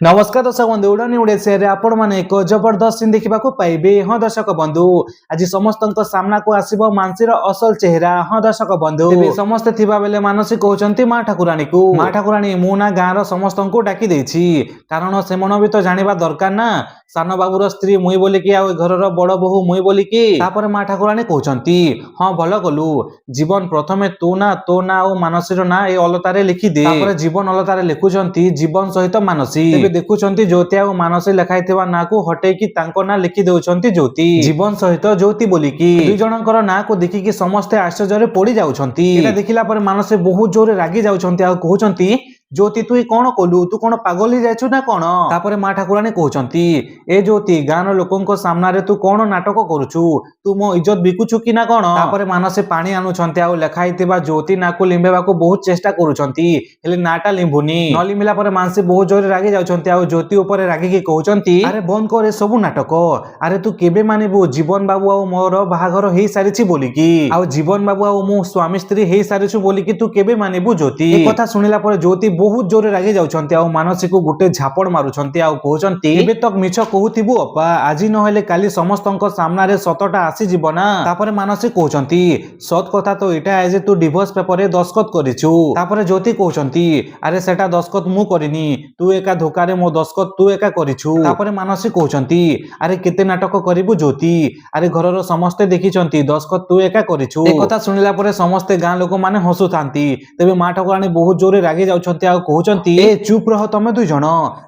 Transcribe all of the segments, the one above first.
नमस्कार दर्शक बंधु उड़ानी उड़े आपण मैंने एक जबरदस्त सीन देखा पाइबे। हाँ दर्शक बंधु आज समस्त सामना को आसो मानसी असल चेहरा। हाँ दर्शक बंधु समस्ते थिबा बेले मानसी कहते माँ ठाकुराणी को माँ ठाकुराणी मु ना गाँव समस्त को डाकी देछि कारण से भी तो जानिबा दरकार ना सान बाबूर स्त्री मुई बोलिकी आ घर बड़ बोहू मुई बोलिकी तापर माँ ठाकुराणी कहते हाँ भल कलु जीवन प्रथमे तू ना तो ना और मानसी ना ये अलतारे लिखिदे जीवन अलतारे लिखुंट जीवन सहित मानसी देखुंट ज्योति आ मानसी लिखाई ना को हटेकी ना लिखि दउछंती ज्योति जीवन सहित ज्योति बोलिकी दुई जनकर ना को देखिकी समस्ते आश्चर्य पड़ी जाउछंती। देखिला पर मानसी बहुत जोरे रागी जाउछंती आ कहउछंती ज्योति तु कौन कलु तू कौन पागल जाइछु ना कौन। तापर माँ ठाकुराणी कहउछंती ए ज्योति गाँव लोकों सामने तू कौन नाटक करुछु तू मो इज्जत बिकुछु कि ना कौन। तापर मानसी पानी आनुछंती आ लेखाइतिबा ज्योति ना को लिंबेबाको बहुत चेष्टा करुछंती हेले नाटा लिंबुनी न लिंबिला पर मानसी बहुत जोरे रागी जाउछंती आ ज्योति ऊपर रागिकी कहउछंती अरे बंद कर सब नाटक अरे तू केबे मानिबु जीवन बाबू आ मोर बाहाघर हेई सारिछि बोलिकी आ जीवन बाबू आ मो स्वामी स्त्री हेई सारिछु बोलिकी तू केबे मानिबु ज्योति। ए कथा सुनिला पर ज्योति बहुत जोरे रागी जाउछंती आ मानसी को गुटे झापड़ मारुछंती आ कहउछंती एबे तक मिछ कहउथिबु अपा आज न हेले काली समस्तक सामना रे सतटा आसी जीव ना। तापर मानसी कहउछंती सत कथा तो एटा ए जे तू डिवोर्स पेपर रे दस्खत करिछु। तापर ज्योति कहउछंती अरे सेटा दस्खत मु करिनी तू एका धोका रे मो दस्खत तू एका करिछु। तापर मानसी कहउछंती अरे केते नाटक करिबु ज्योति अरे घरर समस्ते देखिछंती दस्खत तू एका करिछु। ए कथा सुनिला पर समस्ते गाँ लोक माने हसुथांती तेबे माँ ठाकुराणी बहुत जोरे रागी जाउछंती आ कहउछंती ए चुप रह तमे दुई जण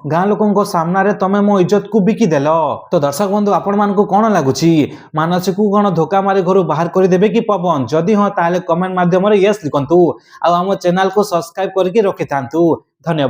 गाँ लोकंको सामना रे तमे मो इज्जत को बिकी देलो। तो दर्शक बंधु आपण मानकु कोन लागुची मानसी को कोन धोका मारी घर बाहर करि देबे कि पवन जदि हां ताले कमेंट माध्यम रे यस लिखंतु आ हम चैनल को सब्सक्राइब करके रखिथांतु। धन्यवाद।